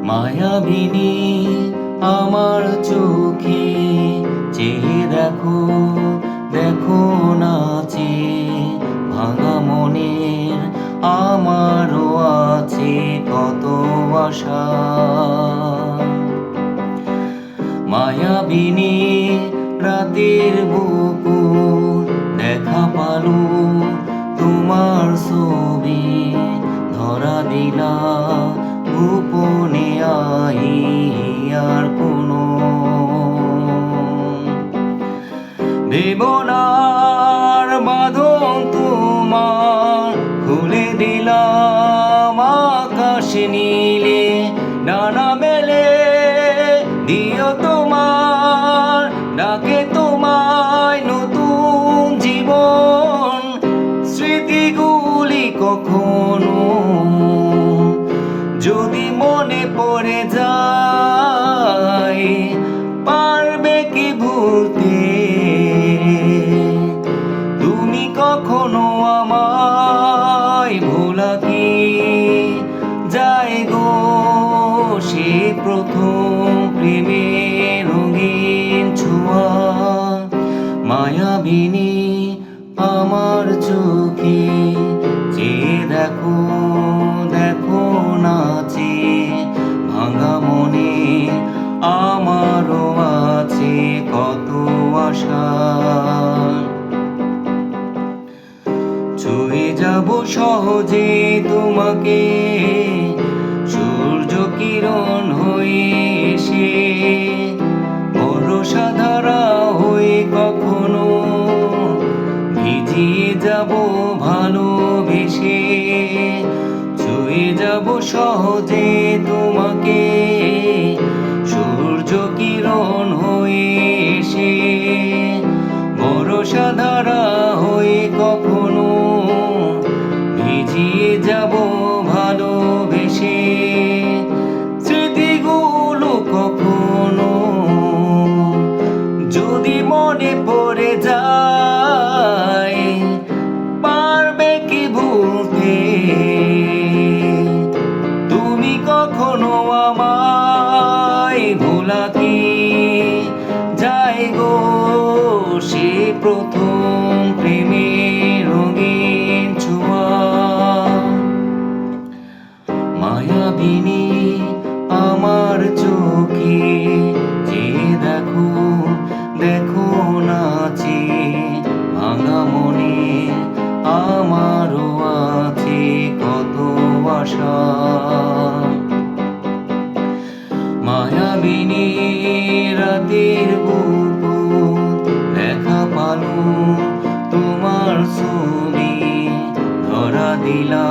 মায়াবিনী আমার চোখে চেয়ে দেখো, দেখো নাচে ভাঙা মনের আমারও আছে কত আশা। মায়াবিনী রাতের বুকুর দেখা পালু তোমার ছবি ধরা দিলা গোপনে আই আর কোনো দেবনার বাঁধন তোমার খুলে দিলাম আকাশ নীলে ডানা মেলে দিও তোমার ডাকে তোমায় নতুন জীবন। স্মৃতিগুলি কখনো যদি মনে পড়ে যায় পারবে কি ভুলতে তুমি কখনো আমায় ভোলা কি যায় গো সে প্রথম প্রেমের রঙিন ছোঁয়া। মায়াবিনী আমার চোখে চেয়ে দেখো, দেখো নাচে ভাঙা মনে আমারও আছে কত আশা। ছুঁয়ে যাব সহজে তোমাকে সূর্য কিরণ হয়ে এসে বরষা ধারা হয়ে কখনো ভিজিয়ে যাব ভালোবেসে। ছুঁয়ে যাব সহজে তোমাকে সূর্য কিরণ হয়ে এসে বরষা ধারা হয়ে কখনো ভিজিয়ে যাব ভালোবেসে। স্মৃতিগুলো কখনো যদি মনে পড়ে যায় পারবে কি ভুলতে তুমি কখনো আমায় ভোলা কি যায় গো সে প্রথম প্রেমের রঙিন ছোঁয়া। মায়াবিনী আমার চোখে চেয়ে দেখো, দেখো নাচে ভাঙা মনে আমারও আছে কত আশা। মায়াবিনী রাতের বুকুর দেখা পালু তোমার ছবি ধরা দিলা